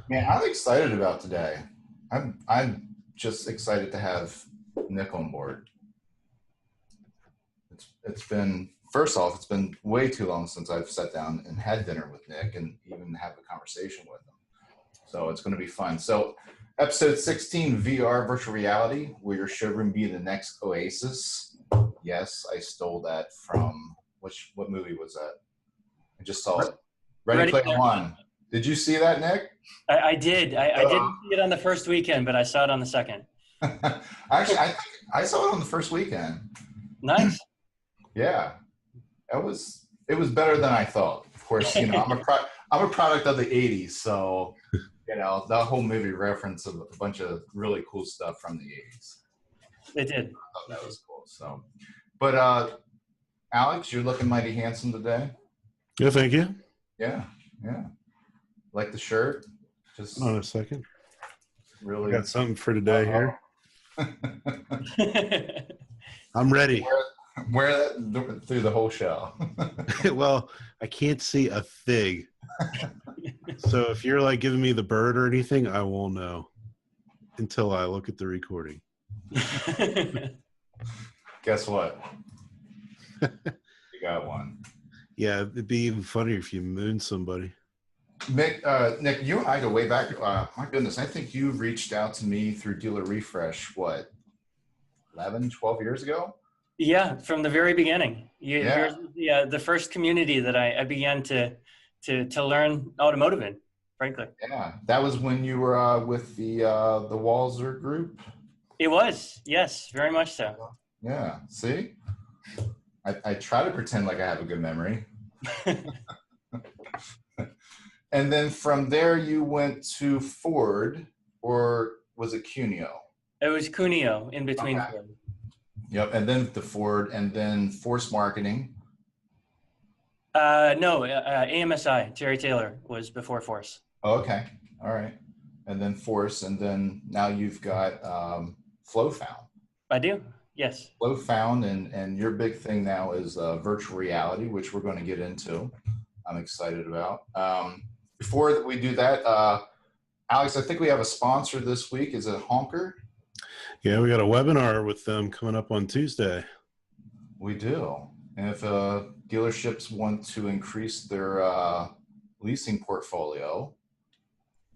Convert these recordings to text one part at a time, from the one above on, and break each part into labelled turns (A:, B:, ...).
A: Man, I'm excited about today. I'm just excited to have Nick on board. It's been first off, it's been way too long since I've sat down and had dinner with Nick and even have a conversation with him. So it's going to be fun. So episode 16, VR virtual reality, will your showroom be the next Oasis? Yes, I stole that from what movie was that? I just saw it. Ready Player One. Did you see that, Nick?
B: I did. I didn't see it on the first weekend, but I saw it on the second.
A: Actually, I saw it on the first weekend.
B: Nice.
A: Yeah, it was better than I thought. Of course, I'm a product of the '80s, so that whole movie referenced a bunch of really cool stuff from the '80s.
B: It did.
A: I thought that was cool. So, but Alex, you're looking mighty handsome today.
C: Yeah, thank you.
A: Yeah. Like the shirt. Just
C: hold on a second.
A: Really
C: got something for today here. I'm ready.
A: Wear that through the whole show.
C: Well, I can't see a fig. So if you're like giving me the bird or anything, I won't know until I look at the recording.
A: Guess what? You got one.
C: Yeah, it'd be even funnier if you mooned somebody.
A: Nick, you and I go way back. My goodness, I think you reached out to me through DealerRefresh, 11, 12 years ago?
B: Yeah, from the very beginning. You're the first community that I began to learn automotive in, frankly.
A: Yeah, that was when you were with the Walzer group?
B: It was, yes, very much so.
A: Yeah, see? I try to pretend like I have a good memory. And then from there you went to Ford, or was it Cuneo?
B: It was Cuneo in between.
A: Okay. Yep, and then the Ford, and then Force Marketing.
B: No, AMSI, Terry Taylor was before Force.
A: Oh, okay, all right. And then Force, and then now you've got FlowFound.
B: I do, yes.
A: FlowFound, and your big thing now is virtual reality, which we're going to get into. I'm excited about. Before we do that, Alex, I think we have a sponsor this week. Is it Honker?
C: Yeah, we got a webinar with them coming up on Tuesday.
A: We do. And if dealerships want to increase their leasing portfolio,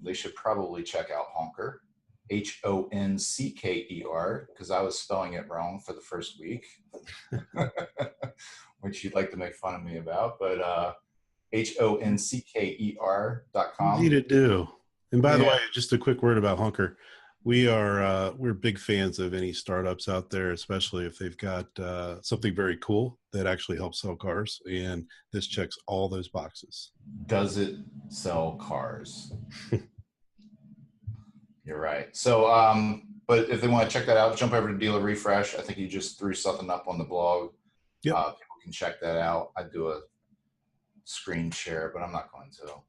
A: they should probably check out Honker, Honcker, because I was spelling it wrong for the first week, which you'd like to make fun of me about, but honcker.com.
C: Easy to do. And by the way, just a quick word about Honker. We're big fans of any startups out there, especially if they've got something very cool that actually helps sell cars. And this checks all those boxes.
A: Does it sell cars? You're right. So, but if they want to check that out, jump over to DealerRefresh. I think you just threw something up on the blog.
C: Yep.
A: People can check that out. I do a screen share, but I'm not going to.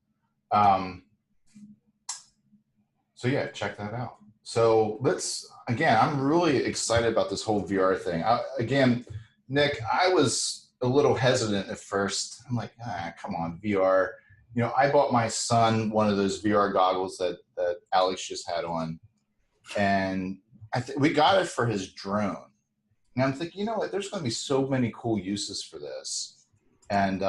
A: So yeah, check that out. So I'm really excited about this whole VR thing. Again, Nick, I was a little hesitant at first. I'm like, come on, VR. I bought my son one of those VR goggles that Alex just had on, and we got it for his drone. And I'm thinking, you know what, there's going to be so many cool uses for this. And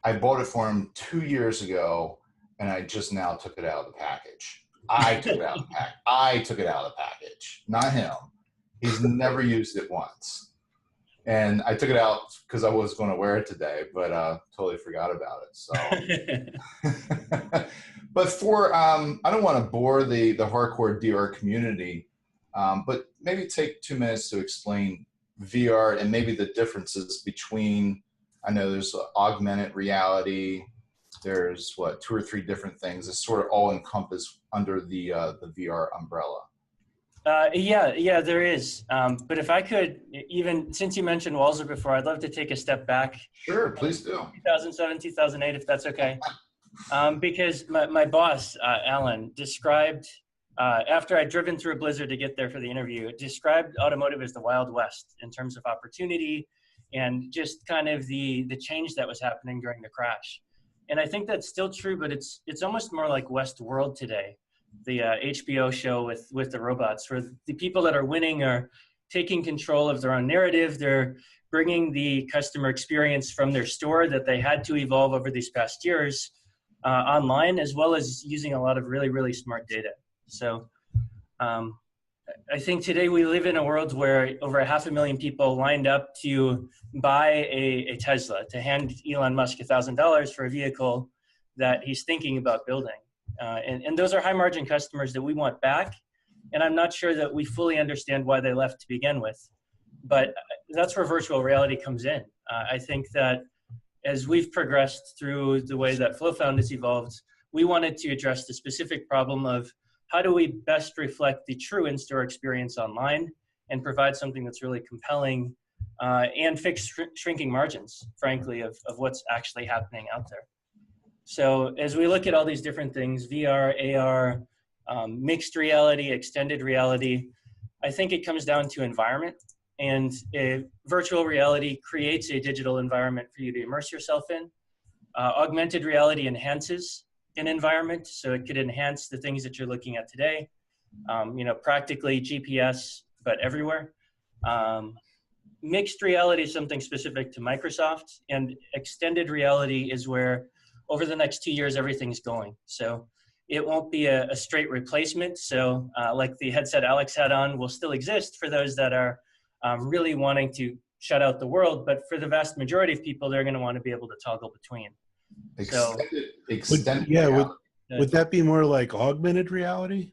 A: I bought it for him 2 years ago, and I just now took it out of the package. I took it out of the package, not him. He's never used it once. And I took it out because I was going to wear it today, but totally forgot about it. So, but I don't want to bore the hardcore DR community, but maybe take 2 minutes to explain VR and maybe the differences between. I know there's augmented reality. There's 2 or 3 different things. It's sort of all encompassed under the VR umbrella.
B: Yeah, there is. But if I could, even since you mentioned Walzer before, I'd love to take a step back.
A: Sure, please do.
B: 2007, 2008, if that's okay. Because my boss, Alan, described, after I'd driven through a blizzard to get there for the interview, described automotive as the Wild West in terms of opportunity and just kind of the change that was happening during the crash. And I think that's still true, but it's almost more like Westworld today, the HBO show with the robots, where the people that are winning are taking control of their own narrative. They're bringing the customer experience from their store that they had to evolve over these past years online, as well as using a lot of really, really smart data. So I think today we live in a world where over 500,000 people lined up to buy a Tesla, to hand Elon Musk $1,000 for a vehicle that he's thinking about building. And those are high margin customers that we want back. And I'm not sure that we fully understand why they left to begin with. But that's where virtual reality comes in. I think that as we've progressed through the way that FlowFound has evolved, we wanted to address the specific problem of how do we best reflect the true in-store experience online and provide something that's really compelling and fix shrinking margins, frankly, of what's actually happening out there. So as we look at all these different things, VR, AR, mixed reality, extended reality, I think it comes down to environment. And virtual reality creates a digital environment for you to immerse yourself in. Augmented reality enhances an environment, so it could enhance the things that you're looking at today. Practically GPS, but everywhere. Mixed reality is something specific to Microsoft, and extended reality is where over the next 2 years, everything's going. So it won't be a straight replacement. So like the headset Alex had on will still exist for those that are really wanting to shut out the world. But for the vast majority of people, they're going to want to be able to toggle between.
C: Would that be more like augmented reality?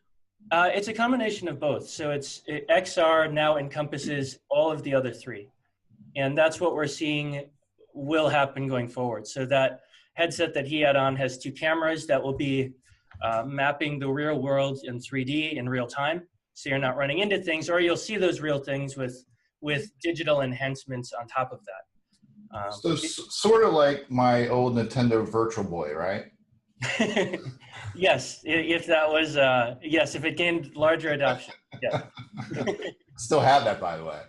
B: It's a combination of both. So XR now encompasses all of the other three. And that's what we're seeing will happen going forward. So that headset that he had on has 2 cameras that will be mapping the real world in 3D in real time. So you're not running into things, or you'll see those real things with digital enhancements on top of that.
A: So sort of like my old Nintendo Virtual Boy, right?
B: Yes, if that was yes, if it gained larger adoption. Yeah.
A: Still have that, by the way.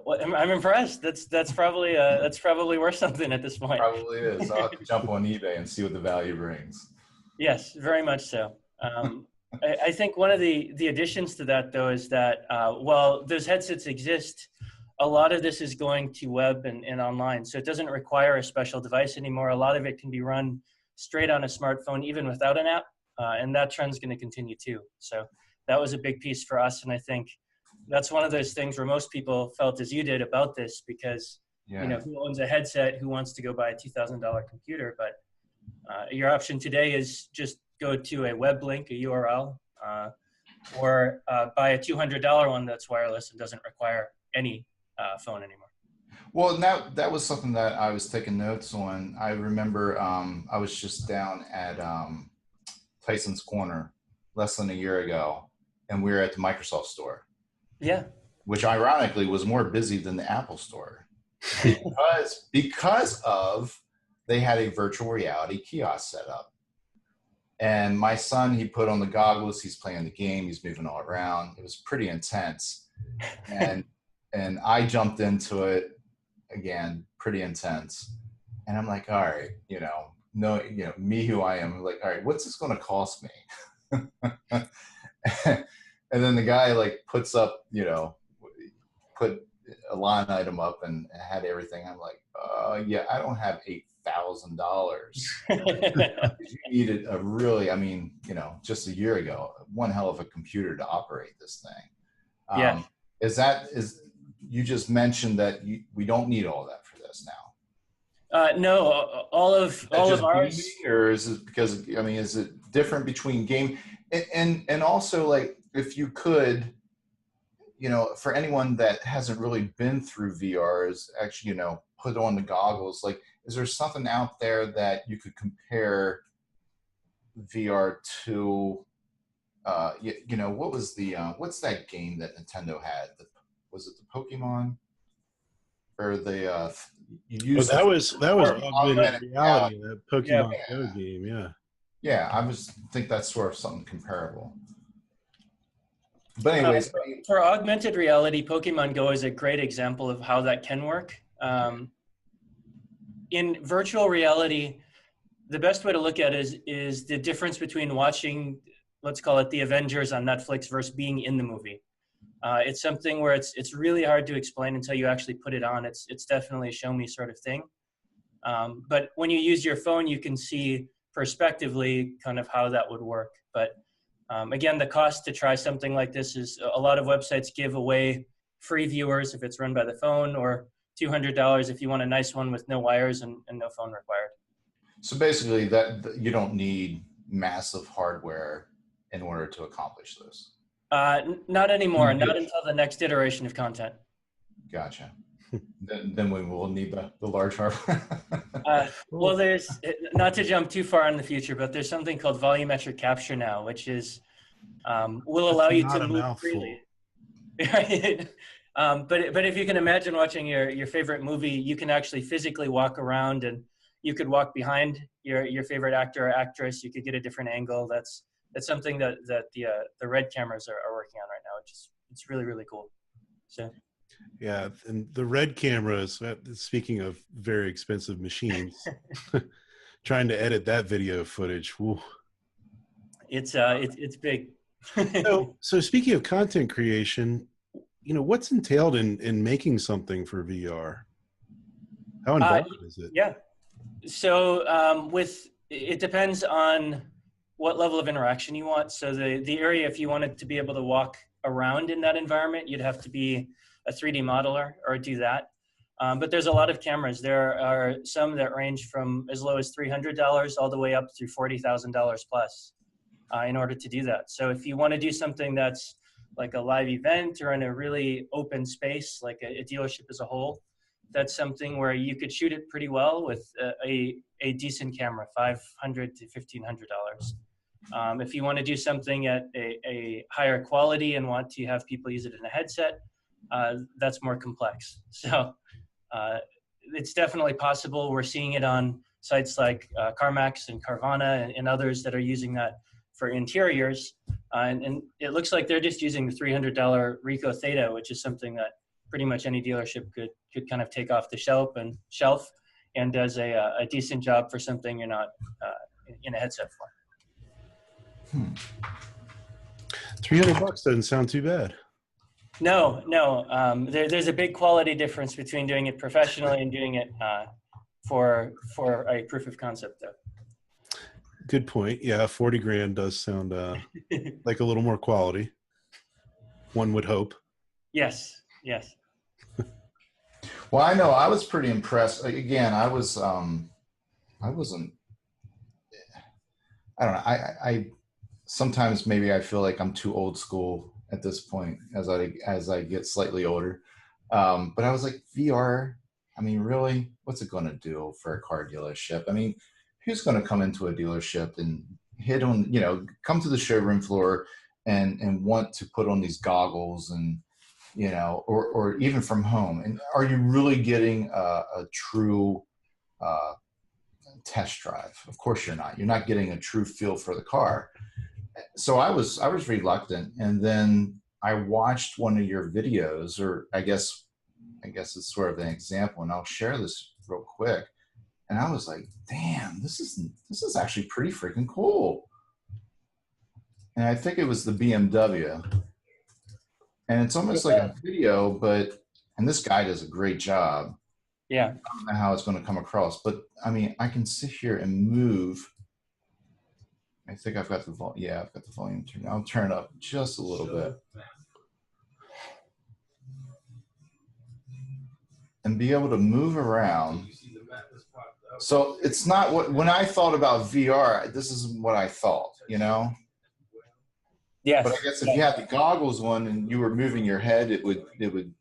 B: Well, I'm impressed. That's probably worth something at this point.
A: Probably is. I'll have to jump on eBay and see what the value brings.
B: Yes, very much so. I think one of the additions to that, though, is that while those headsets exist, a lot of this is going to web and online. So it doesn't require a special device anymore. A lot of it can be run straight on a smartphone, even without an app. And that trend's going to continue too. So that was a big piece for us. And I think that's one of those things where most people felt as you did about this, because who owns a headset, who wants to go buy a $2,000 computer? But your option today is just go to a web link, a URL, or buy a $200 one that's wireless and doesn't require any phone anymore.
A: Well, that was something that I was taking notes on. I remember I was just down at Tyson's Corner less than a year ago, and we were at the Microsoft store.
B: Yeah.
A: Which ironically was more busy than the Apple store because of they had a virtual reality kiosk set up. And my son, he put on the goggles, he's playing the game, he's moving all around. It was pretty intense. And I jumped into it again, pretty intense. And I'm like, all right, me who I am, like, all right, what's this going to cost me? And then the guy like puts up, put a line item up and had everything. I'm like, yeah, I don't have $8,000. You needed a really, just a year ago, one hell of a computer to operate this thing.
B: Yeah.
A: You just mentioned that we don't need all that for this now.
B: No, all of ours.
A: Or is it because, is it different between game and also, like, if you could, for anyone that hasn't really been through VR, is actually, put on the goggles, like, is there something out there that you could compare VR to, what was what's that game that Nintendo had? Was it the Pokemon? Or the,
C: that was augmented reality, that Pokemon Go game, yeah.
A: Yeah, I think that's sort of something comparable. But anyways,
B: for augmented reality, Pokemon Go is a great example of how that can work. In virtual reality, the best way to look at it is the difference between watching, let's call it the Avengers on Netflix versus being in the movie. It's something where it's really hard to explain until you actually put it on. It's definitely a show me sort of thing. But when you use your phone, you can see prospectively kind of how that would work. But again, the cost to try something like this is a lot of websites give away free viewers if it's run by the phone, or $200 if you want a nice one with no wires and no phone required.
A: So basically, that you don't need massive hardware in order to accomplish this.
B: Not anymore. Not until the next iteration of content.
A: Gotcha. then we will need the large hardware.
B: Well, there's, not to jump too far in the future, but there's something called volumetric capture now, which is will allow you to move freely. Right? But if you can imagine watching your favorite movie, you can actually physically walk around, and you could walk behind your favorite actor or actress. You could get a different angle. That's something that the Red cameras are working on right now. It's really, really cool. So.
C: Yeah, and the Red cameras, speaking of very expensive machines, trying to edit that video footage, woo.
B: It's big.
C: So speaking of content creation, what's entailed in making something for VR? How involved is it?
B: Yeah. So it depends on what level of interaction you want. So the area, if you wanted to be able to walk around in that environment, you'd have to be a 3D modeler or do that. But there's a lot of cameras. There are some that range from as low as $300 all the way up through $40,000 plus in order to do that. So if you want to do something that's like a live event or in a really open space, like a dealership as a whole, that's something where you could shoot it pretty well with a decent camera, $500 to $1,500. If you want to do something at a higher quality and want to have people use it in a headset, that's more complex. So it's definitely possible. We're seeing it on sites like CarMax and Carvana and others that are using that for interiors. And it looks like they're just using the $300 Ricoh Theta, which is something that pretty much any dealership could kind of take off the shelf and does a decent job for something you're not in a headset for.
C: $300 doesn't sound too bad.
B: No. There's a big quality difference between doing it professionally and doing it for a proof of concept, though.
C: Good point. Yeah, 40 grand does sound like a little more quality. One would hope. Yes.
A: Well, I know I was pretty impressed. Again, I wasn't. I don't know. I sometimes maybe I feel like I'm too old school at this point as I get slightly older. But I was like, VR. I mean, really, what's it going to do for a car dealership? I mean, who's going to come into a dealership and hit on, come to the showroom floor and want to put on these goggles and, or even from home? And are you really getting a true test drive? Of course you're not. You're not getting a true feel for the car. So I was reluctant, and then I watched one of your videos, or I guess it's sort of an example, and I'll share this real quick. And I was like, damn, this is actually pretty freaking cool. And I think it was the BMW. And it's almost like a video, and this guy does a great job.
B: Yeah.
A: I don't know how it's going to come across, but I mean, I can sit here and move. I think I've got the volume. Yeah, I've got the volume turned. I'll turn it up just a little bit. And be able to move around. So it's not when I thought about VR, this is what I thought, Yes. But I guess if you had the goggles on and you were moving your head, it would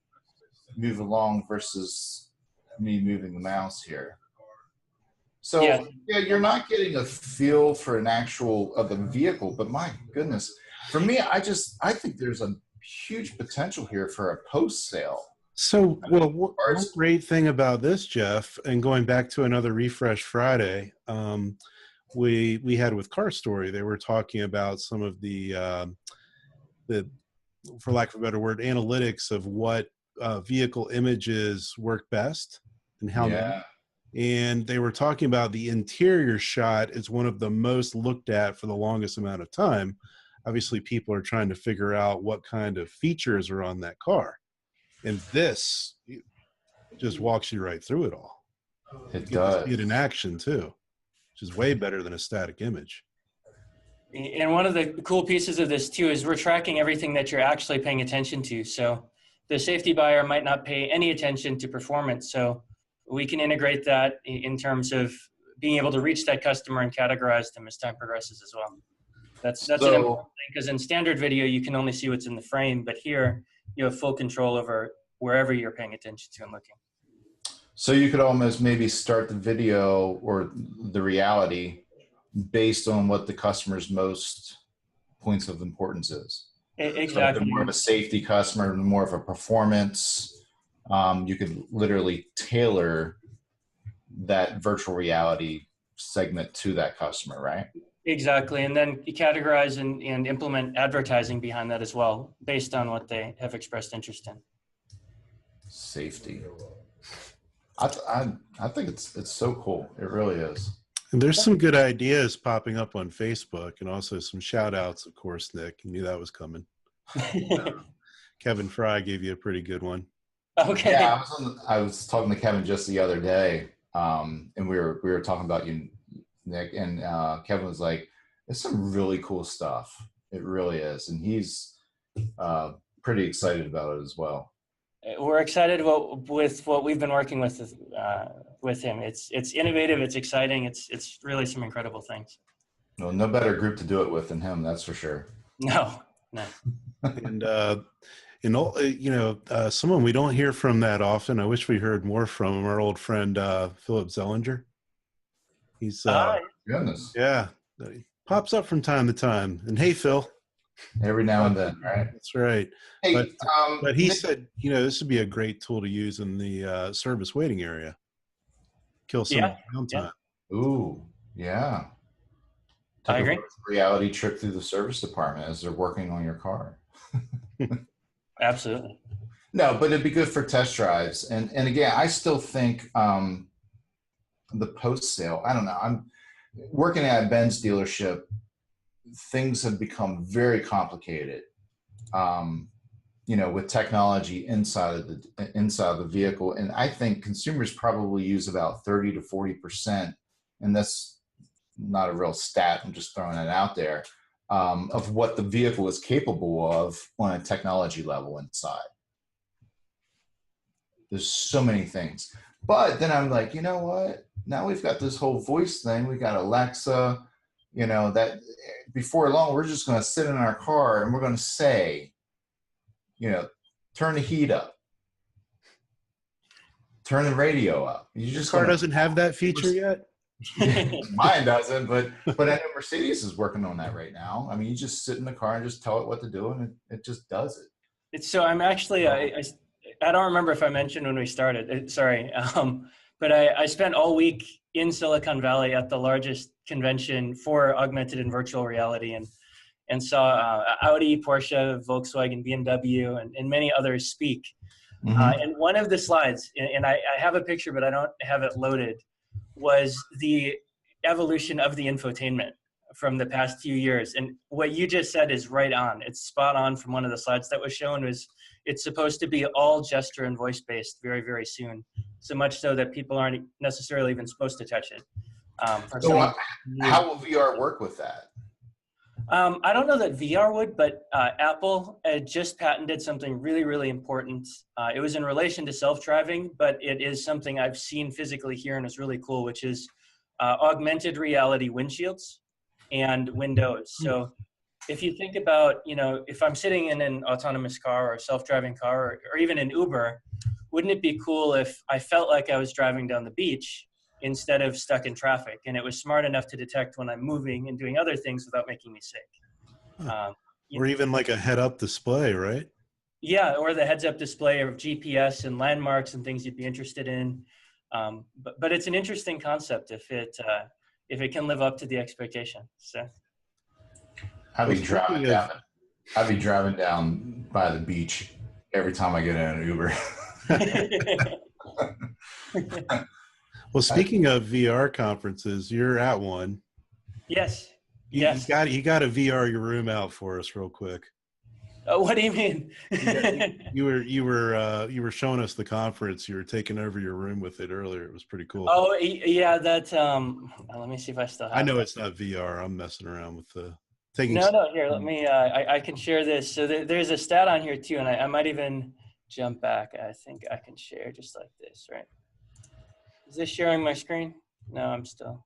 A: move along versus me moving the mouse here. So yeah, you're not getting a feel for an actual of the vehicle, but my goodness, for me, I think there's a huge potential here for a post sale.
C: So, well, one great thing about this, Jeff, and going back to another Refresh Friday, we had with Car Story, they were talking about some of the, for lack of a better word, analytics of what vehicle images work best and how many. and they were talking about the interior shot is one of the most looked at for the longest amount of time. Obviously, people are trying to figure out what kind of features are on that car. And this just walks you right through it all.
A: It
C: You get to
A: does.
C: see it in action too, which is way better than a static image.
B: And one of the cool pieces of this too is we're tracking everything that you're actually paying attention to. So the safety buyer might not pay any attention to performance. So we can integrate that in terms of being able to reach that customer and categorize them as time progresses as well. That's an important thing, because in standard video, you can only see what's in the frame, but here you have full control over wherever you're paying attention to and looking.
A: So you could almost maybe start the video or the reality based on what the customer's most points of importance is.
B: Exactly.
A: So if they're more of a safety customer, more of a performance, you could literally tailor that virtual reality segment to that customer, right?
B: Exactly. And then you categorize and implement advertising behind that as well, based on what they have expressed interest in.
A: Safety. I think it's so cool. It really is.
C: And there's some good ideas popping up on Facebook, and also some shout outs, of course, Nick. You knew that was coming. Kevin Fry gave you a pretty good one.
B: Okay.
A: Yeah, I was talking to Kevin just the other day, and we were talking about you, Nick, and Kevin was like, "It's some really cool stuff. It really is," and he's pretty excited about it as well.
B: We're excited with what we've been working with him. It's innovative. It's exciting. It's really some incredible things.
A: Well, no better group to do it with than him. That's for sure.
B: No.
C: And someone we don't hear from that often. I wish we heard more from him. Our old friend Philip Zellinger. He's
A: goodness.
C: Yeah, he pops up from time to time. And hey, Phil.
A: Every now and then, right?
C: That's right.
A: Hey,
C: but he said, this would be a great tool to use in the service waiting area. Kill some downtime.
A: Ooh, yeah.
B: I agree.
A: Reality trip through the service department as they're working on your car.
B: Absolutely.
A: No, but it'd be good for test drives. And again, I still think the post sale, I don't know. I'm working at a Benz dealership. Things have become very complicated, with technology inside of the vehicle. And I think consumers probably use about 30 to 40%, and that's not a real stat, I'm just throwing it out there, of what the vehicle is capable of on a technology level inside. There's so many things. But then I'm like, you know what? Now we've got this whole voice thing. We got Alexa, that before long, we're just going to sit in our car and we're going to say, turn the heat up, turn the radio up.
C: Car doesn't have that feature yet.
A: Mine doesn't, but I know Mercedes is working on that right now. I mean, you just sit in the car and just tell it what to do, and it just does it.
B: So I'm actually, I don't remember if I mentioned when we started, sorry, but I spent all week in Silicon Valley at the largest convention for augmented and virtual reality, and saw Audi, Porsche, Volkswagen, BMW, and many others speak. Mm-hmm. And one of the slides, and I have a picture, but I don't have it loaded, was the evolution of the infotainment from the past few years. And what you just said is right on. It's spot on from one of the slides that was shown. It's supposed to be all gesture and voice based very, very soon. So much so that people aren't necessarily even supposed to touch it.
A: So how will VR work with that?
B: I don't know that VR would, but Apple just patented something really, really important. It was in relation to self-driving, but it is something I've seen physically here and is really cool, which is augmented reality windshields and windows. So if you think about, if I'm sitting in an autonomous car or a self-driving car or even an Uber, wouldn't it be cool if I felt like I was driving down the beach instead of stuck in traffic, and it was smart enough to detect when I'm moving and doing other things without making me sick.
C: Or even like a head-up display, right?
B: Yeah, or the heads-up display of GPS and landmarks and things you'd be interested in. But it's an interesting concept if it can live up to the expectation. So
A: I'd be driving down by the beach every time I get in an Uber.
C: Well, speaking of VR conferences, you're at one.
B: Yes.
C: You
B: Yes.
C: you got to VR your room out for us real quick.
B: What do you mean?
C: You were showing us the conference. You were taking over your room with it earlier. It was pretty cool.
B: Oh yeah, that let me see if I still have
C: I know
B: that.
C: it's not VR. I'm messing around with the taking.
B: No, here, let me I can share this. So there's a stat on here too, and I might even jump back. I think I can share just like this, right? Is this sharing my screen? No, I'm still.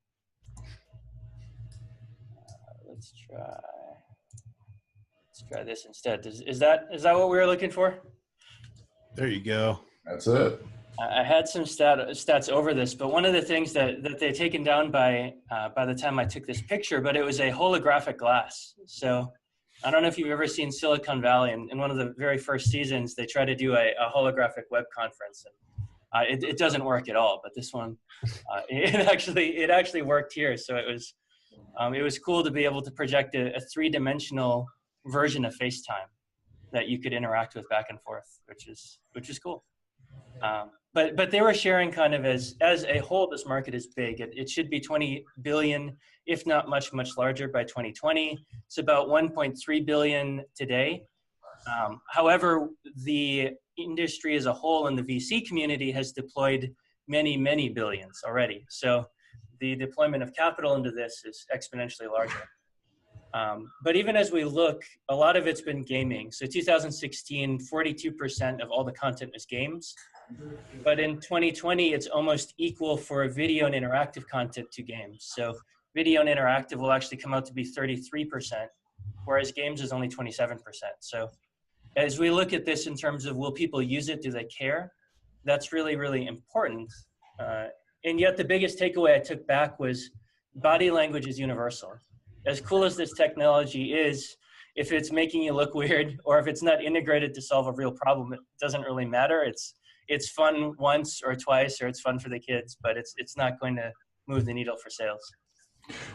B: Let's try this instead. Is that what we were looking for?
C: There you go.
A: That's it.
B: I had some stats over this, but one of the things that they'd taken down by the time I took this picture, but it was a holographic glass. So I don't know if you've ever seen Silicon Valley. In one of the very first seasons, they try to do a holographic web conference, and it doesn't work at all. But this one, it actually worked here. So it was cool to be able to project a three-dimensional version of FaceTime that you could interact with back and forth, which is cool. But they were sharing kind of as a whole, this market is big. It should be 20 billion, if not much larger by 2020. It's about 1.3 billion today. However, the industry as a whole and the VC community has deployed many billions already. So the deployment of capital into this is exponentially larger. But even as we look, a lot of it's been gaming. So 2016, 42% of all the content was games. But in 2020, it's almost equal for video and interactive content to games. So video and interactive will actually come out to be 33%, whereas games is only 27%. So as we look at this in terms of will people use it, do they care? That's really important. And yet the biggest takeaway I took back was body language is universal. As cool as this technology is, if it's making you look weird or if it's not integrated to solve a real problem, it doesn't really matter. It's fun once or twice, or it's fun for the kids, but it's not going to move the needle for sales.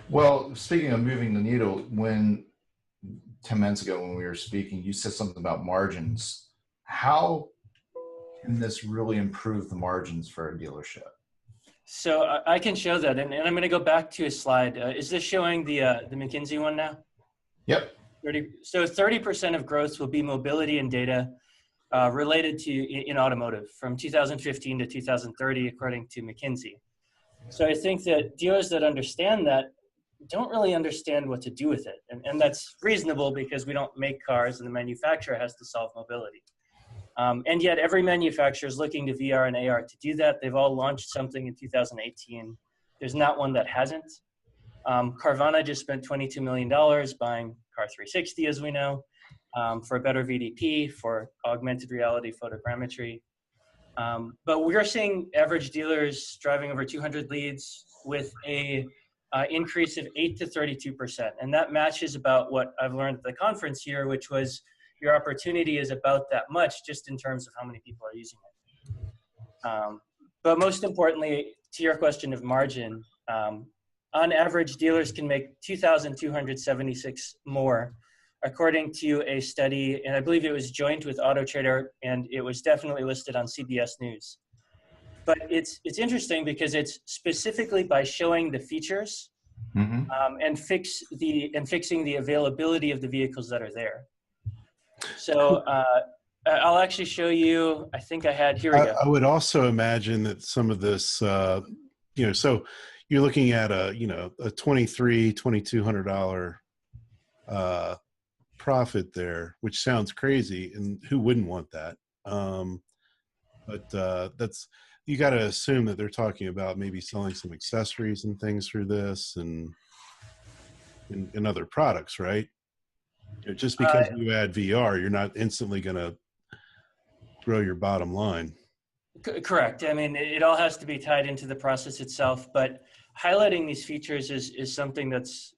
A: Well, speaking of moving the needle, when 10 minutes ago when we were speaking, you said something about margins. How can this really improve the margins for a dealership?
B: So I can show that, and I'm going to go back to a slide. Is this showing the McKinsey one now?
A: Yep.
B: 30% of growth will be mobility and data related to in automotive from 2015 to 2030, according to McKinsey. So I think that dealers that understand that don't really understand what to do with it. And that's reasonable because we don't make cars and the manufacturer has to solve mobility. And yet every manufacturer is looking to VR and AR to do that. They've all launched something in 2018. There's not one that hasn't. Carvana just spent $22 million buying Car 360, as we know, for a better VDP, for augmented reality photogrammetry. But we're seeing average dealers driving over 200 leads with a increase of 8 to 32%. And that matches about what I've learned at the conference here, which was your opportunity is about that much just in terms of how many people are using it. But most importantly, to your question of margin, on average, dealers can make $2,276 more, according to a study, and I believe it was joint with Auto Trader, and it was definitely listed on CBS News. But it's interesting because it's specifically by showing the features and fixing the availability of the vehicles that are there. So I'll actually show you. I think I had here. We go.
C: I would also imagine that some of this, so you're looking at a $2,200 profit there, which sounds crazy, and who wouldn't want that? But that's, you got to assume that they're talking about maybe selling some accessories and things through this and other products, right? Just because you add VR, you're not instantly going to grow your bottom line.
B: Correct. I mean, it all has to be tied into the process itself, but highlighting these features is something that's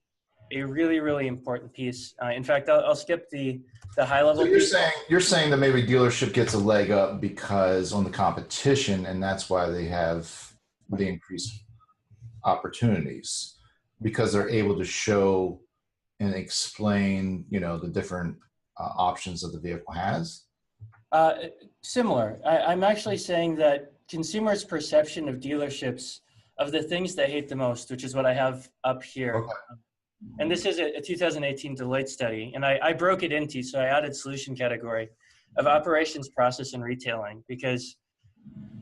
B: a really important piece. In fact, I'll skip the high level.
A: So you're saying that maybe dealership gets a leg up because on the competition, and that's why they have the increased opportunities, because they're able to show and explain, the different options that the vehicle has?
B: Similar. I'm actually saying that consumers' perception of dealerships of the things they hate the most, which is what I have up here.
A: Okay.
B: And this is a 2018 Deloitte study. And I broke it into, so I added solution category of operations, process, and retailing, because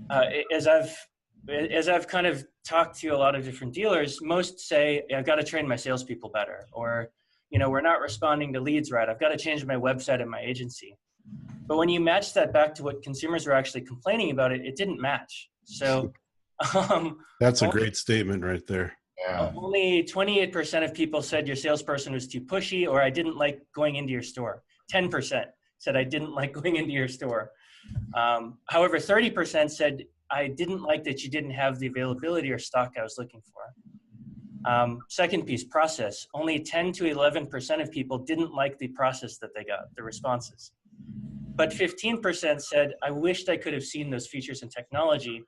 B: as I've kind of talked to a lot of different dealers, most say, I've got to train my salespeople better, or, we're not responding to leads right. I've got to change my website and my agency. But when you match that back to what consumers were actually complaining about, it didn't match. So
C: that's a great statement right there.
A: Yeah.
B: Only 28% of people said your salesperson was too pushy, or I didn't like going into your store. 10% said I didn't like going into your store. However, 30% said I didn't like that you didn't have the availability or stock I was looking for. Second piece, process. Only 10 to 11% of people didn't like the process that they got, the responses. But 15% said, I wished I could have seen those features and technology.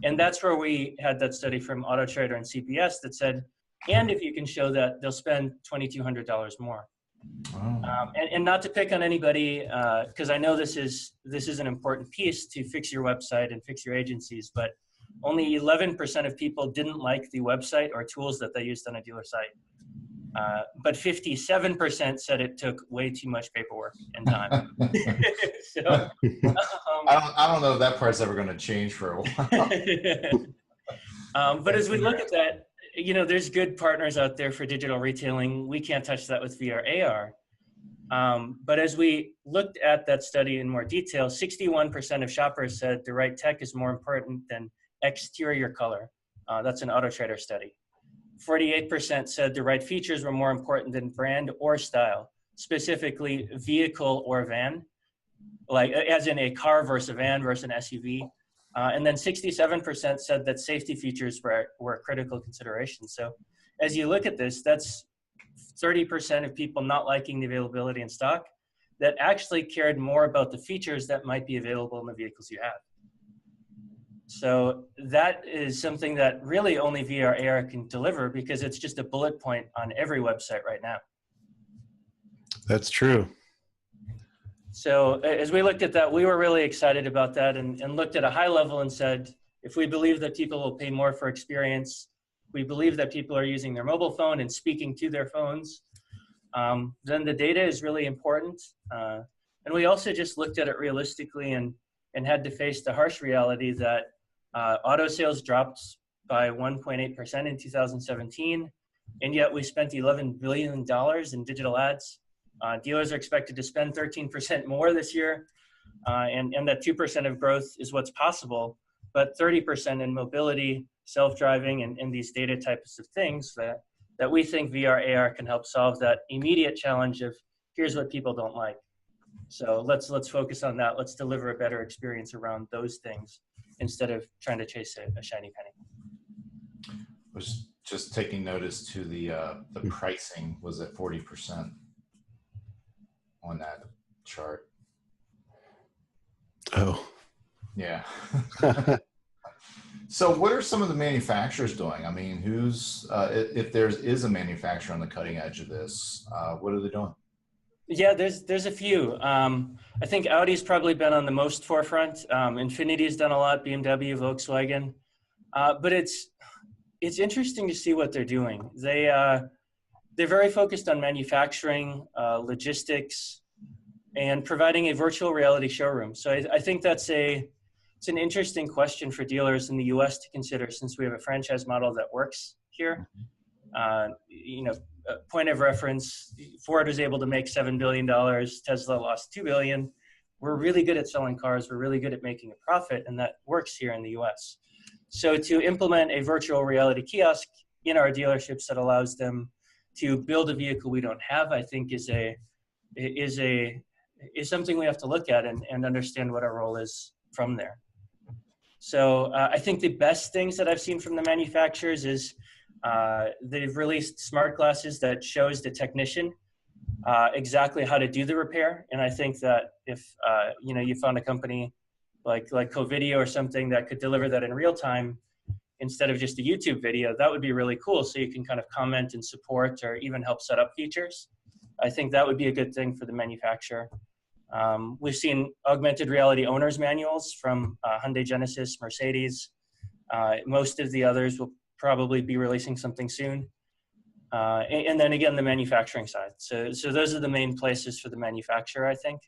B: And that's where we had that study from AutoTrader and CBS that said, and if you can show that, they'll spend $2,200 more.
A: Wow.
B: And not to pick on anybody, because I know this is an important piece to fix your website and fix your agencies, but only 11% of people didn't like the website or tools that they used on a dealer site. But 57% said it took way too much paperwork and time. So,
A: I don't know if that part's ever going to change for a while.
B: But as we look at that, there's good partners out there for digital retailing. We can't touch that with VR AR. But as we looked at that study in more detail, 61% of shoppers said the right tech is more important than exterior color. That's an AutoTrader study. 48% said the right features were more important than brand or style, specifically vehicle or van, like as in a car versus a van versus an SUV. And then 67% said that safety features were a critical consideration. So as you look at this, that's 30% of people not liking the availability in stock that actually cared more about the features that might be available in the vehicles you have. So that is something that really only VR AR can deliver, because it's just a bullet point on every website right now.
C: That's true.
B: So as we looked at that, we were really excited about that, and looked at a high level and said, if we believe that people will pay more for experience, we believe that people are using their mobile phone and speaking to their phones, then the data is really important. And we also just looked at it realistically and had to face the harsh reality that auto sales dropped by 1.8% in 2017, and yet we spent $11 billion in digital ads. Dealers are expected to spend 13% more this year, and that 2% of growth is what's possible, but 30% in mobility, self-driving, and these data types of things that we think VR AR can help solve that immediate challenge of here's what people don't like. So let's focus on that. Let's deliver a better experience around those things instead of trying to chase a shiny penny.
A: I was just taking notice to the pricing was at 40% on that chart.
C: Oh.
A: Yeah. So what are some of the manufacturers doing? I mean, who's, if there is a manufacturer on the cutting edge of this, what are they doing?
B: Yeah, there's a few. I think Audi's probably been on the most forefront. Infinity's done a lot, BMW, Volkswagen. But it's interesting to see what they're doing. They're very focused on manufacturing, logistics, and providing a virtual reality showroom. So I think it's an interesting question for dealers in the US to consider, since we have a franchise model that works here. Point of reference, Ford was able to make $7 billion, Tesla lost $2 billion. We're really good at selling cars, we're really good at making a profit, and that works here in the US. So to implement a virtual reality kiosk in our dealerships that allows them to build a vehicle we don't have, I think is something we have to look at and understand what our role is from there. So I think the best things that I've seen from the manufacturers is they've released smart glasses that shows the technician exactly how to do the repair. And I think that if you found a company like Covideo or something that could deliver that in real time instead of just a YouTube video, that would be really cool. So you can kind of comment and support or even help set up features. I think that would be a good thing for the manufacturer. We've seen augmented reality owner's manuals from Hyundai, Genesis, Mercedes. Most of the others will probably be releasing something soon. And then again, the manufacturing side. So those are the main places for the manufacturer, I think.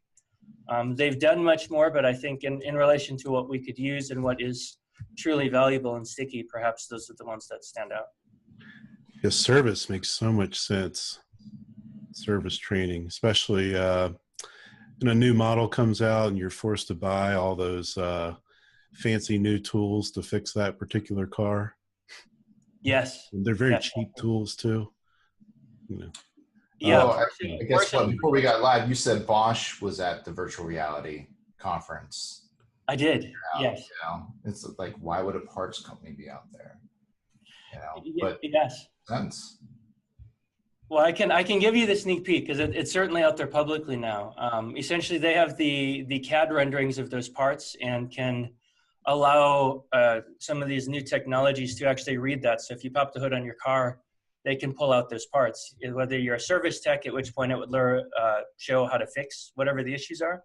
B: They've done much more, but I think in relation to what we could use and what is truly valuable and sticky, perhaps those are the ones that stand out.
C: Yeah, service makes so much sense. Service training, especially when a new model comes out and you're forced to buy all those fancy new tools to fix that particular car.
B: Yes.
C: And they're very
B: yes.
C: cheap tools too. You know.
B: Yeah.
A: I guess before we got live, you said Bosch was at the virtual reality conference.
B: I did. Yes.
A: You know, it's like, why would a parts company be out there? You know, but
B: yes.
A: Sense.
B: Well, I can give you the sneak peek because it's certainly out there publicly now. Essentially, they have the CAD renderings of those parts and can allow some of these new technologies to actually read that. So if you pop the hood on your car, they can pull out those parts. Whether you're a service tech, at which point it would show how to fix whatever the issues are,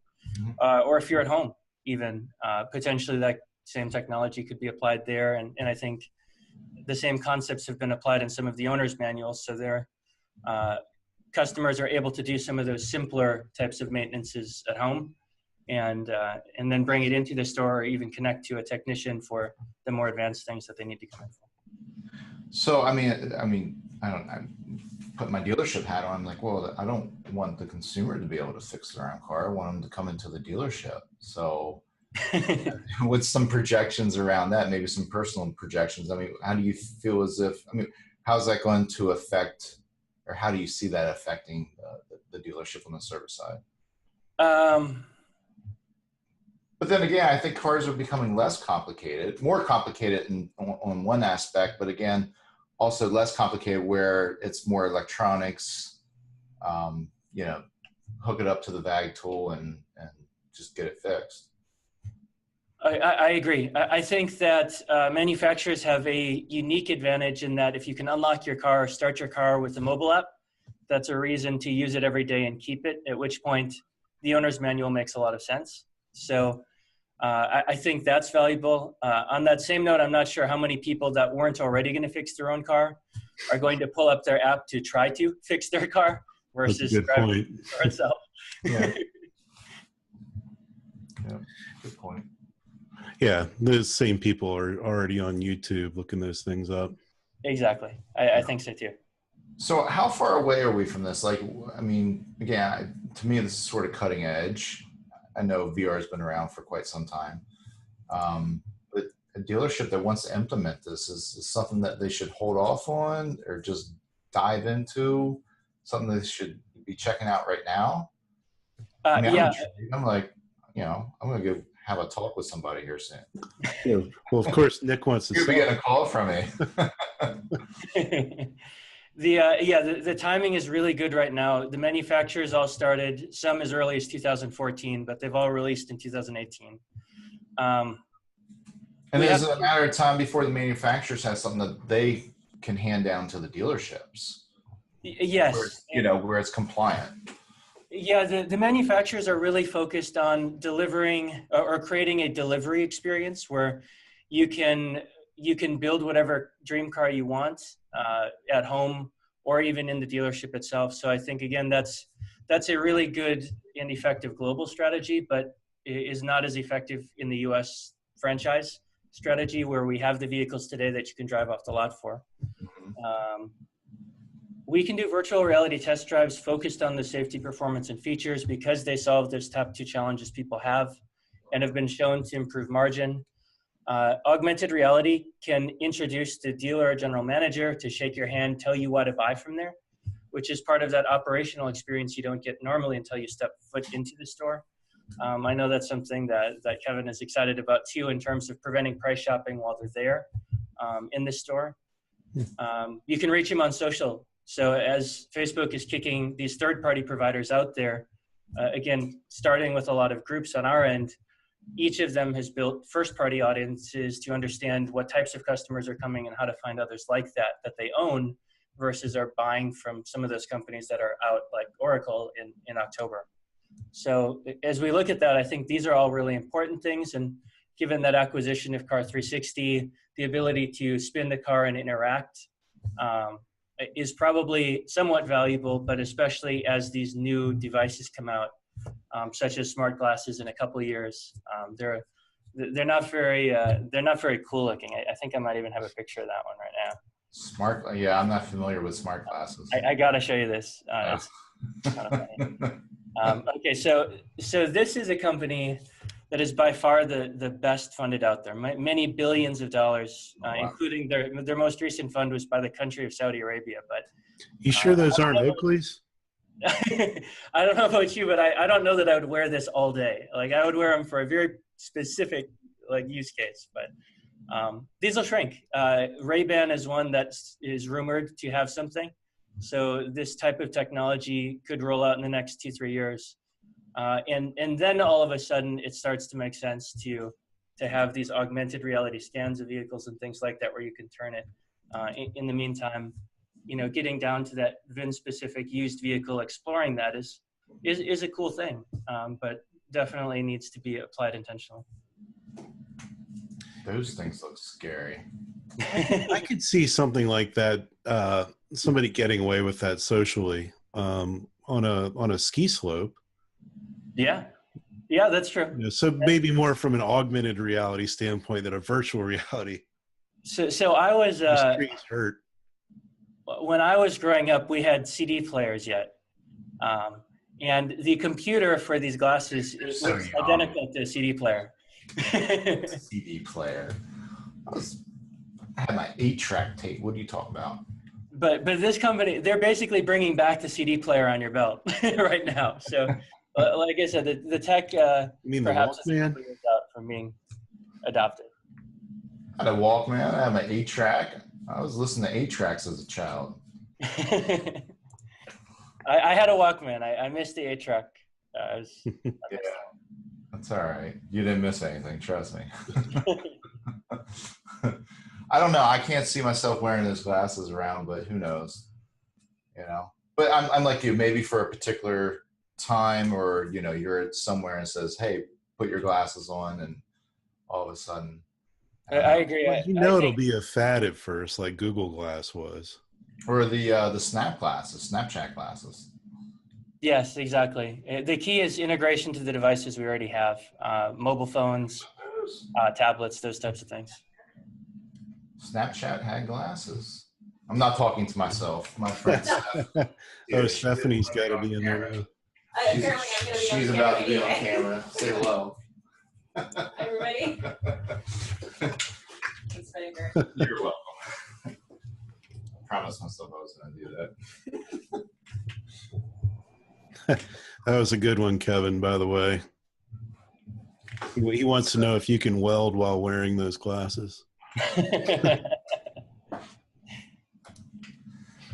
B: or if you're at home, even potentially that same technology could be applied there. And I think the same concepts have been applied in some of the owner's manuals. So their customers are able to do some of those simpler types of maintenances at home, and then bring it into the store, or even connect to a technician for the more advanced things that they need to come in for.
A: So I put my dealership hat on. I'm like, well, I don't want the consumer to be able to fix their own car. I want them to come into the dealership. So with some projections around that, maybe some personal projections. I mean, how do you feel how's that going to affect, or how do you see that affecting the dealership on the service side? But then again, I think cars are becoming less complicated, more complicated on one aspect, but again, also less complicated where it's more electronics, you know, hook it up to the VAG tool and just get it fixed.
B: I agree. I think that manufacturers have a unique advantage in that if you can unlock your car, start your car with a mobile app, that's a reason to use it every day and keep it, at which point the owner's manual makes a lot of sense. So I think that's valuable. On that same note, I'm not sure how many people that weren't already going to fix their own car are going to pull up their app to try to fix their car versus driving the car itself.
A: Yeah. Yeah, good point.
C: Yeah, those same people are already on YouTube looking those things up.
B: Exactly. I think so too.
A: So how far away are we from this? Like, I mean, again, to me, this is sort of cutting edge. I know VR has been around for quite some time. But a dealership that wants to implement this is something that they should hold off on or just dive into, something they should be checking out right now. I mean,
B: yeah.
A: I'm like, you know, I'm going to go have a talk with somebody here soon.
C: Yeah. Well, of course, Nick wants to.
A: You'll be getting a call from me.
B: The timing is really good right now. The manufacturers all started, some as early as 2014, but they've all released in 2018.
A: And is it a matter of time before the manufacturers have something that they can hand down to the dealerships?
B: Yes.
A: Where it's compliant.
B: Yeah, the manufacturers are really focused on delivering or creating a delivery experience where you can build whatever dream car you want at home or even in the dealership itself. So I think, again, that's a really good and effective global strategy, but is not as effective in the US franchise strategy where we have the vehicles today that you can drive off the lot for. We can do virtual reality test drives focused on the safety, performance, and features because they solve those top two challenges people have and have been shown to improve margin. Augmented reality can introduce the dealer or general manager to shake your hand, tell you what to buy from there, which is part of that operational experience you don't get normally until you step foot into the store. I know that's something that Kevin is excited about too in terms of preventing price shopping while they're there in the store. You can reach him on social. So as Facebook is kicking these third-party providers out there, again, starting with a lot of groups on our end, each of them has built first-party audiences to understand what types of customers are coming and how to find others like that they own versus are buying from some of those companies that are out like Oracle in October. So as we look at that, I think these are all really important things. And given that acquisition of Car360, the ability to spin the car and interact is probably somewhat valuable, but especially as these new devices come out, such as smart glasses in a couple of years, they're not very cool looking. I think I might even have a picture of that one right now.
A: Smart, yeah, I'm not familiar with smart glasses.
B: I gotta show you this. It's kind of funny. Okay, so this is a company that is by far the best funded out there. Many billions of dollars,
A: Wow.
B: including their most recent fund was by the country of Saudi Arabia. But
C: You sure those aren't Oakleys?
B: I don't know about you, but I don't know that I would wear this all day. Like, I would wear them for a very specific use case, but these will shrink. Ray-Ban is one that is rumored to have something. So this type of technology could roll out in the next 2-3 years. And then all of a sudden it starts to make sense to have these augmented reality scans of vehicles and things like that, where you can turn it. In the meantime, getting down to that VIN-specific used vehicle, exploring that is a cool thing, but definitely needs to be applied intentionally.
A: Those things look scary.
C: I could see something like that, somebody getting away with that socially, on a ski slope.
B: Yeah, that's true.
C: So maybe more from an augmented reality standpoint than a virtual reality.
B: So I was
C: Trees hurt.
B: When I was growing up, we had CD players yet, and the computer for these glasses is identical to a CD player.
A: CD player. I had my 8-track tape. What are you talking about?
B: But this company, they're basically bringing back the CD player on your belt right now. So, like I said, the tech perhaps is a couple years out from being adopted.
A: I had a Walkman. I had my 8-track. I was listening to 8-tracks as a child.
B: I had a Walkman. I missed the 8-track.
A: Yeah, that's all right. You didn't miss anything. Trust me. I don't know. I can't see myself wearing those glasses around, but who knows? But I'm like you. Maybe for a particular time, or you're somewhere and it says, "Hey, put your glasses on," and all of a sudden.
B: I agree.
C: Well, it'll be a fad at first, like Google Glass was,
A: or the Snap glasses, Snapchat glasses.
B: Yes, exactly. The key is integration to the devices we already have, mobile phones, tablets, those types of things.
A: Snapchat had glasses. I'm not talking to myself. My friend Steph.
C: Oh, Stephanie's got to be in there.
A: She's about to be on camera. Say hello.
D: Everybody. It's favorite.
A: You're welcome. I promised myself I was going to do that.
C: That was a good one, Kevin, by the way. He wants to know if you can weld while wearing those glasses.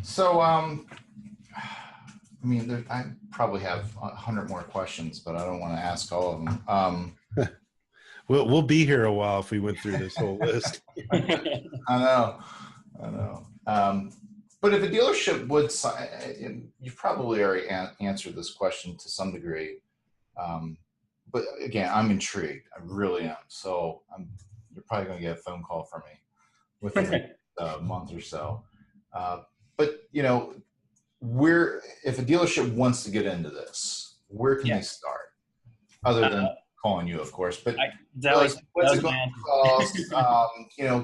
C: So, I probably have 100 more questions, but I don't want to ask all of them. We'll be here a while if we went through this whole list.
A: I know. But if a dealership would, you've probably already answered this question to some degree. But again, I'm intrigued. I really am. So you're probably going to get a phone call from me within a month or so. But if a dealership wants to get into this, where can they start? Other than calling you, of course. But what's it going to cost?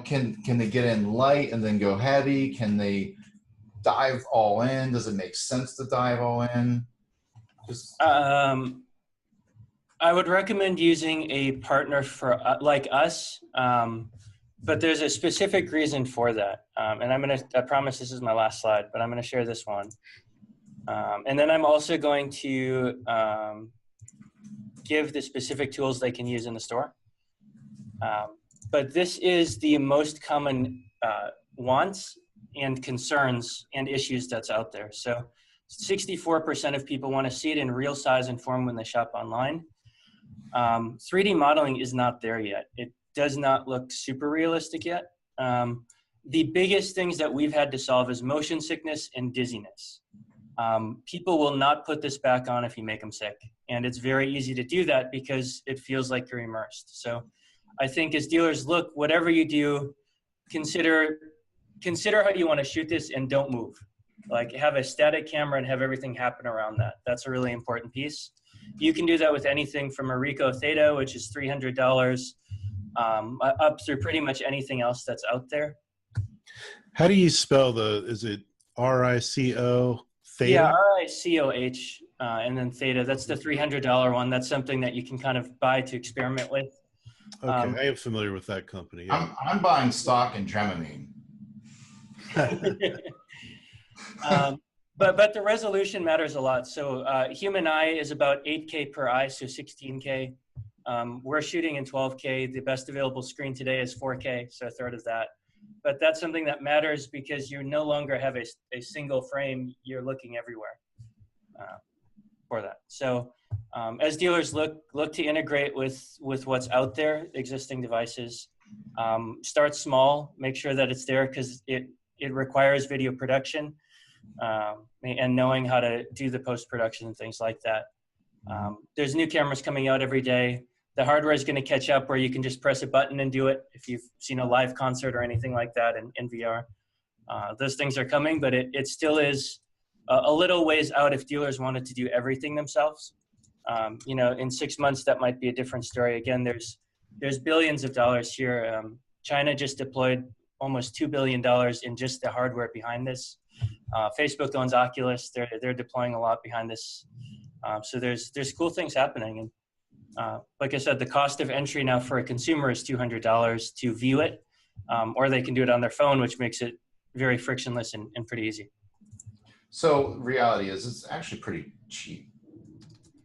A: Can they get in light and then go heavy? Can they dive all in? Does it make sense to dive all in?
B: I would recommend using a partner for like us, but there's a specific reason for that. And I promise this is my last slide, but I'm going to share this one. And then I'm also going to give the specific tools they can use in the store. But this is the most common wants and concerns and issues that's out there. So 64% of people want to see it in real size and form when they shop online. 3D modeling is not there yet. It does not look super realistic yet. The biggest things that we've had to solve is motion sickness and dizziness. People will not put this back on if you make them sick. And it's very easy to do that because it feels like you're immersed. So I think as dealers, look, whatever you do, consider how you want to shoot this and don't move. Like have a static camera and have everything happen around that. That's a really important piece. You can do that with anything from a Ricoh Theta, which is $300, up through pretty much anything else that's out there.
C: How do you spell is it RICO Theta?
B: Yeah, RICOH, and then Theta. That's the $300 one. That's something that you can kind of buy to experiment with.
C: Okay, I am familiar with that company. Yeah.
A: I'm buying stock in Dramamine.
B: But the resolution matters a lot. So human eye is about 8K per eye, so 16K. We're shooting in 12K. The best available screen today is 4K, so a third of that. But that's something that matters because you no longer have a single frame. You're looking everywhere for that. So as dealers look to integrate with what's out there, existing devices, start small, make sure that it's there because it requires video production and knowing how to do the post-production and things like that. There's new cameras coming out every day. The hardware is going to catch up where you can just press a button and do it. If you've seen a live concert or anything like that in VR, those things are coming, but it still is a little ways out if dealers wanted to do everything themselves. You know, in 6 months, that might be a different story. Again, there's billions of dollars here. China just deployed almost $2 billion in just the hardware behind this. Facebook owns Oculus. They're deploying a lot behind this. So there's cool things happening. And like I said, the cost of entry now for a consumer is $200 to view it, or they can do it on their phone, which makes it very frictionless and pretty easy.
A: So reality is it's actually pretty cheap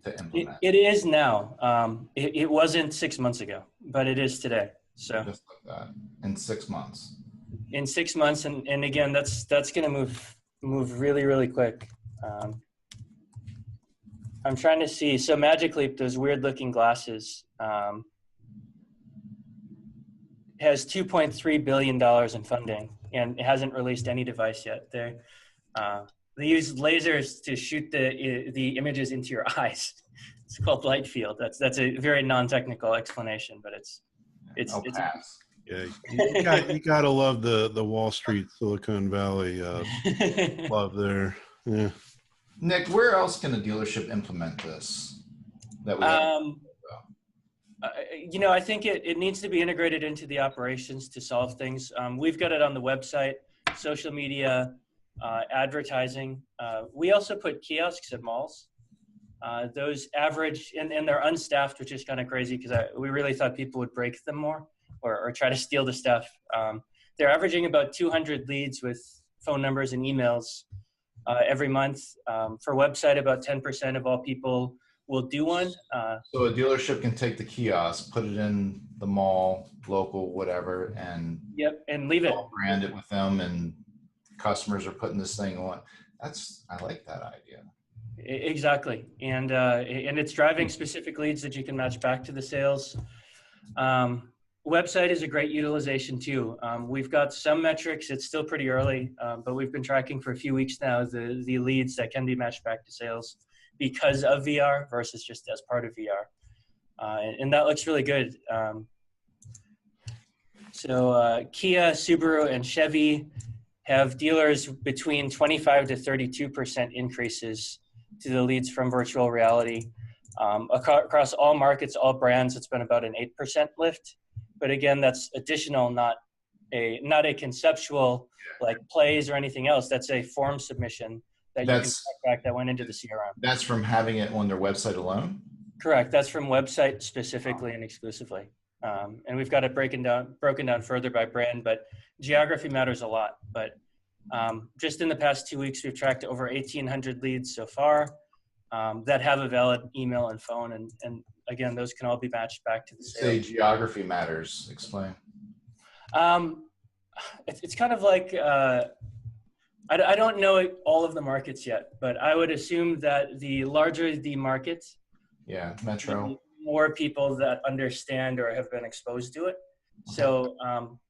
A: to implement.
B: It is now. It wasn't 6 months ago, but it is today. So
A: just like that in 6 months.
B: In 6 months, and again, that's going to move really, really quick. I'm trying to see. So Magic Leap, those weird looking glasses, has $2.3 billion in funding, and it hasn't released any device yet. They use lasers to shoot the images into your eyes. It's called light field. That's a very non-technical explanation, but it's
A: pass.
C: Yeah, you gotta love the Wall Street, Silicon Valley love there. Yeah.
A: Nick, where else can a dealership implement this? That
B: you know, I think it needs to be integrated into the operations to solve things. We've got it on the website, social media, advertising. We also put kiosks at malls. Those average, and they're unstaffed, which is kind of crazy because we really thought people would break them more or try to steal the stuff. They're averaging about 200 leads with phone numbers and emails every month. For website, about 10% of all people will do one.
A: So a dealership can take the kiosk, put it in the mall, local, whatever, and
B: and leave it.
A: Brand it with them, and customers are putting this thing on. I like that idea.
B: Exactly, and it's driving specific leads that you can match back to the sales. Website is a great utilization too. We've got some metrics. It's still pretty early, but we've been tracking for a few weeks now the leads that can be matched back to sales because of VR versus just as part of VR, and that looks really good. So Kia, Subaru, and Chevy have dealers between 25 to 32% increases to the leads from virtual reality. Across all markets, all brands, it's been about an 8% lift. But again, that's additional, not a conceptual like plays or anything else. That's a form submission that you can track back that went into the CRM.
A: That's from having it on their website alone?
B: Correct. That's from website specifically and exclusively. And we've got it broken down further by brand, but geography matters a lot. But just in the past 2 weeks, we've tracked over 1,800 leads so far that have a valid email and phone. And again, those can all be matched back to the sales.
A: Say geography matters. Explain.
B: It's kind of like, I don't know all of the markets yet, but I would assume that the larger the market,
A: metro,
B: more people that understand or have been exposed to it. So,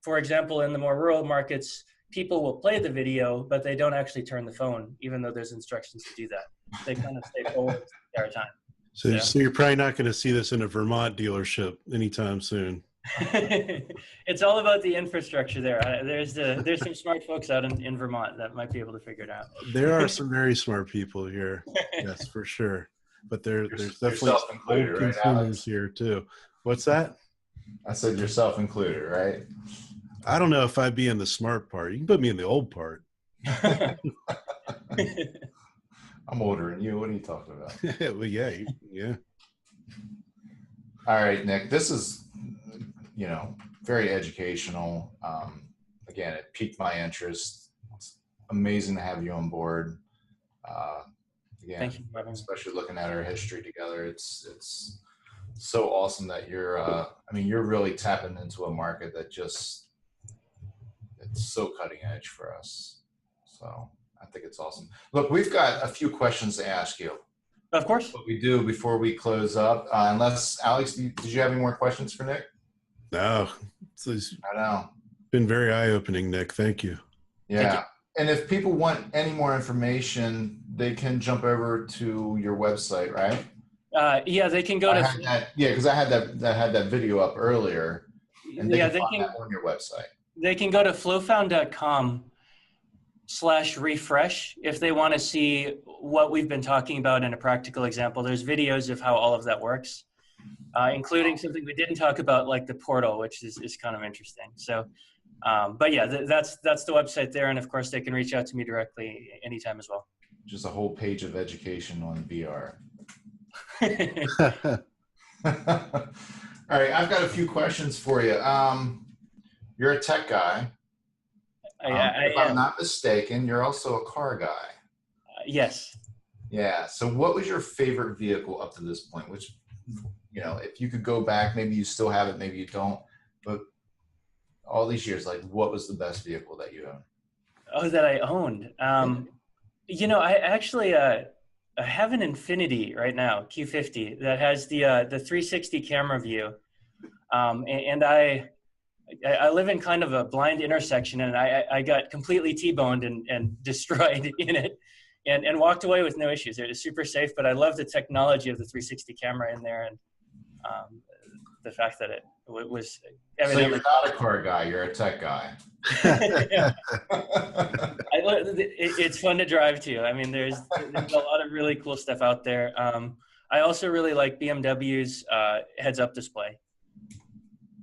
B: for example, in the more rural markets, people will play the video, but they don't actually turn the phone, even though there's instructions to do that. They kind of stay forward the entire time.
C: So you're probably not going to see this in a Vermont dealership anytime soon.
B: It's all about the infrastructure there. There's some smart folks out in Vermont that might be able to figure it out.
C: There are some very smart people here. Yes, for sure. But there's definitely
A: yourself
C: some
A: included,
C: old
A: right,
C: consumers
A: Alex?
C: here too. What's that?
A: I said yourself included, right?
C: I don't know if I'd be in the smart part. You can put me in the old part.
A: I'm older than you. What are you talking about?
C: Well, yeah, yeah.
A: All right, Nick, this is, very educational. Again, it piqued my interest. It's amazing to have you on board. Again,
B: Thank you for having me.
A: especially looking at our history together. It's so awesome that you're really tapping into a market that it's so cutting edge for us. So I think it's awesome. Look, we've got a few questions to ask you.
B: Of course.
A: What we do before we close up, unless Alex, did you have any more questions for Nick?
C: No,
A: I know.
C: been very eye-opening, Nick. Thank you.
A: Yeah. And if people want any more information, they can jump over to your website, right?
B: Yeah, they can go to.
A: Because I had that video up earlier, and they can find that on your website.
B: They can go to flowfound.com/refresh if they want to see what we've been talking about in a practical example. There's videos of how all of that works, including something we didn't talk about, like the portal, which is kind of interesting. So, but yeah, that's the website there, and of course they can reach out to me directly anytime as well.
A: Just a whole page of education on VR. All right, I've got a few questions for you. You're a tech guy. If I'm not mistaken, you're also a car guy.
B: Yes.
A: Yeah. So what was your favorite vehicle up to this point? Which, if you could go back, maybe you still have it, maybe you don't, but all these years, like, what was the best vehicle that you owned?
B: Oh, that I owned. I actually, I have an Infiniti right now, Q50, that has the 360 camera view. And I live in kind of a blind intersection, and I got completely T-boned and destroyed in it, and walked away with no issues. It was super safe, but I love the technology of the 360 camera in there, and the fact that it was evidently.
A: So you're not a car guy, you're a tech guy.
B: It's fun to drive too. I mean, there's a lot of really cool stuff out there. I also really like BMW's heads-up display.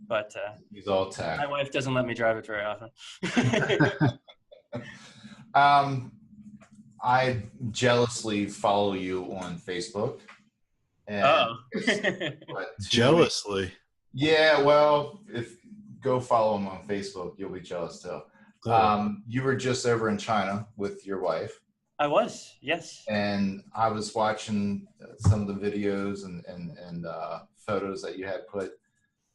B: But
A: he's all tech.
B: My wife doesn't let me drive it very often.
A: I jealously follow you on Facebook. And
C: Jealously?
A: Yeah, well, if go follow him on Facebook, you'll be jealous too. You were just over in China with your wife.
B: I was, yes.
A: And I was watching some of the videos and photos that you had put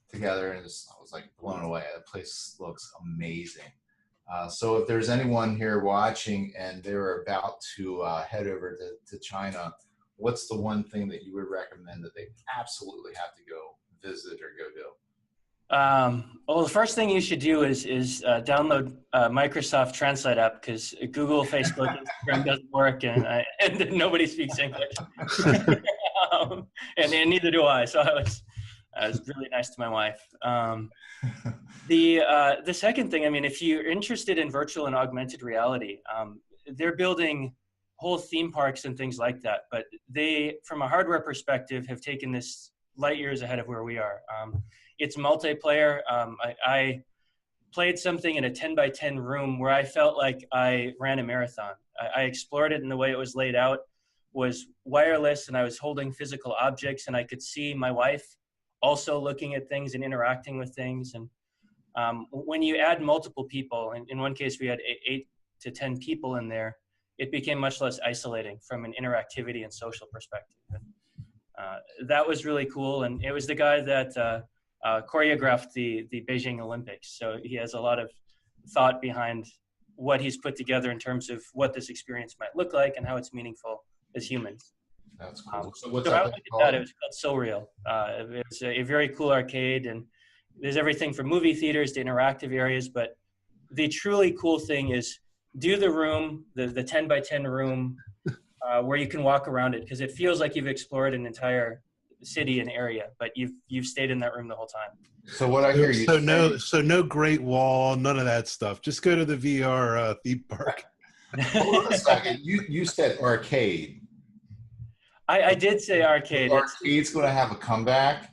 A: together, and I was like blown away. The place looks amazing. So if there's anyone here watching and they're about to head over to China, what's the one thing that you would recommend that they absolutely have to go visit or go do?
B: Well, the first thing you should do is download Microsoft Translate app, because Google, Facebook, Instagram doesn't work, and nobody speaks English, and neither do I. So I was really nice to my wife. The second thing, I mean, if you're interested in virtual and augmented reality, they're building whole theme parks and things like that. But they, from a hardware perspective, have taken this light years ahead of where we are. It's multiplayer. I played something in a 10x10 room where I felt like I ran a marathon. I explored it, and the way it was laid out was wireless, and I was holding physical objects, and I could see my wife also looking at things and interacting with things. And when you add multiple people, in one case we had 8 to 10 people in there, it became much less isolating from an interactivity and social perspective. And, that was really cool. And it was the guy that choreographed the Beijing Olympics. So he has a lot of thought behind what he's put together in terms of what this experience might look like and how it's meaningful as humans.
A: That's cool. So what's
B: so
A: that
B: I looked at that. It was called So Real. It's a very cool arcade, and there's everything from movie theaters to interactive areas. But the truly cool thing is do the room, the 10x10 room, where you can walk around it, because it feels like you've explored an entire city and area, but you've stayed in that room the whole time.
A: So what I hear you
C: so no Great Wall, none of that stuff. Just go to the VR theme park.
A: Hold on a second. You said arcade.
B: I did say arcade.
A: Arcade's going to have a comeback.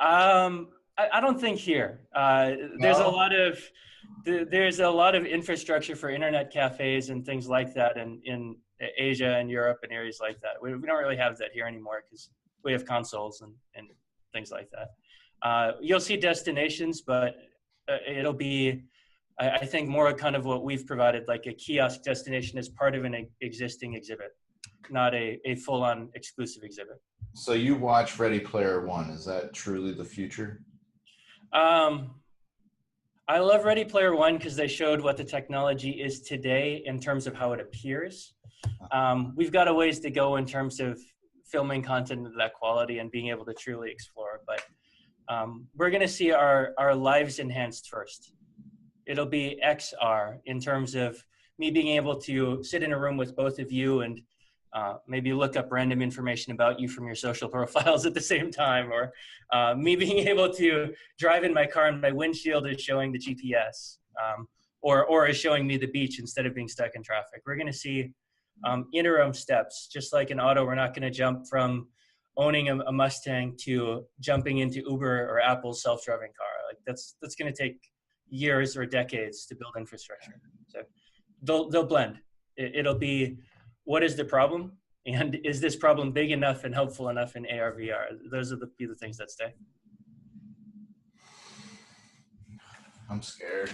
B: I don't think here. There's a lot of infrastructure for internet cafes and things like that in Asia and Europe and areas like that. We don't really have that here anymore because we have consoles and things like that. You'll see destinations, but it'll be, I think, more kind of what we've provided, like a kiosk destination as part of an existing exhibit, not a full-on exclusive exhibit.
A: So you watch Ready Player One. Is that truly the future?
B: I love Ready Player One because they showed what the technology is today in terms of how it appears. We've got a ways to go in terms of filming content of that quality and being able to truly explore, but we're going to see our lives enhanced first. It'll be XR in terms of me being able to sit in a room with both of you and maybe look up random information about you from your social profiles at the same time, or me being able to drive in my car and my windshield is showing the GPS, or is showing me the beach instead of being stuck in traffic. We're going to see interim steps, just like in auto. We're not going to jump from owning a Mustang to jumping into Uber or Apple's self-driving car. Like that's going to take years or decades to build infrastructure. So they'll blend. It'll be, what is the problem? And is this problem big enough and helpful enough in AR, VR? Those are the things that stay.
A: I'm scared.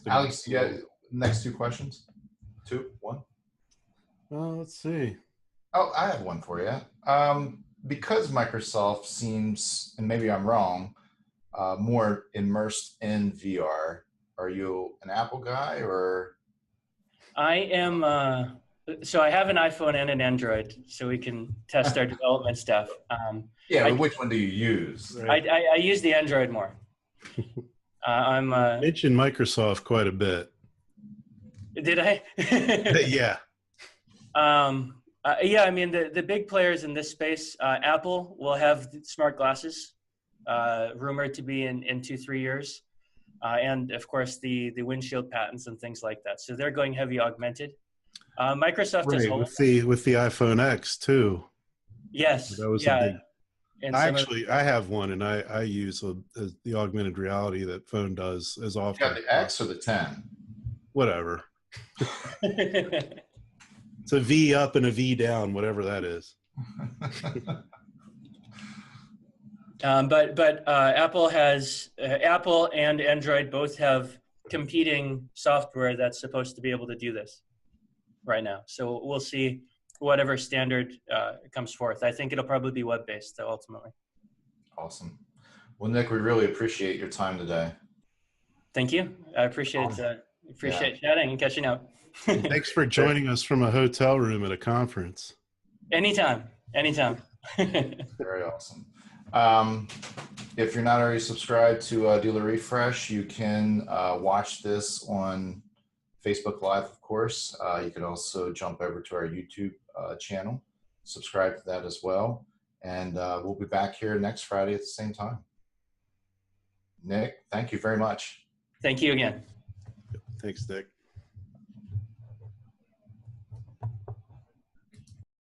A: Alex, you got next two questions? One?
C: Let's see.
A: Oh, I have one for you. Because Microsoft seems, and maybe I'm wrong, more immersed in VR, are you an Apple guy or?
B: I am, so I have an iPhone and an Android, so we can test our development stuff.
A: Yeah, but which one do you use?
C: Right.
B: I use the Android more. I'm
C: mentioned Microsoft quite a bit.
B: Did I?
C: Yeah.
B: Yeah, I mean, the big players in this space, Apple will have smart glasses, rumored to be in 2-3 years. And of course the windshield patents and things like that. So they're going heavy augmented. Microsoft is
C: with the iPhone X too.
B: Yes.
C: That was a big. I have one, and I use the augmented reality that phone does as often.
A: You got the X or the 10?
C: Whatever. It's a V up and a V down, whatever that is.
B: But Apple and Android both have competing software that's supposed to be able to do this right now. So we'll see whatever standard comes forth. I think it'll probably be web-based though, ultimately.
A: Awesome. Well, Nick, we really appreciate your time today.
B: Thank you. I appreciate chatting and catching up.
C: Thanks for joining us from a hotel room at a conference.
B: Anytime.
A: Very awesome. If you're not already subscribed to DealerRefresh, you can watch this on Facebook Live, of course. You can also jump over to our YouTube channel, subscribe to that as well. And we'll be back here next Friday at the same time. Nick, thank you very much.
B: Thank you again.
C: Thanks, Nick.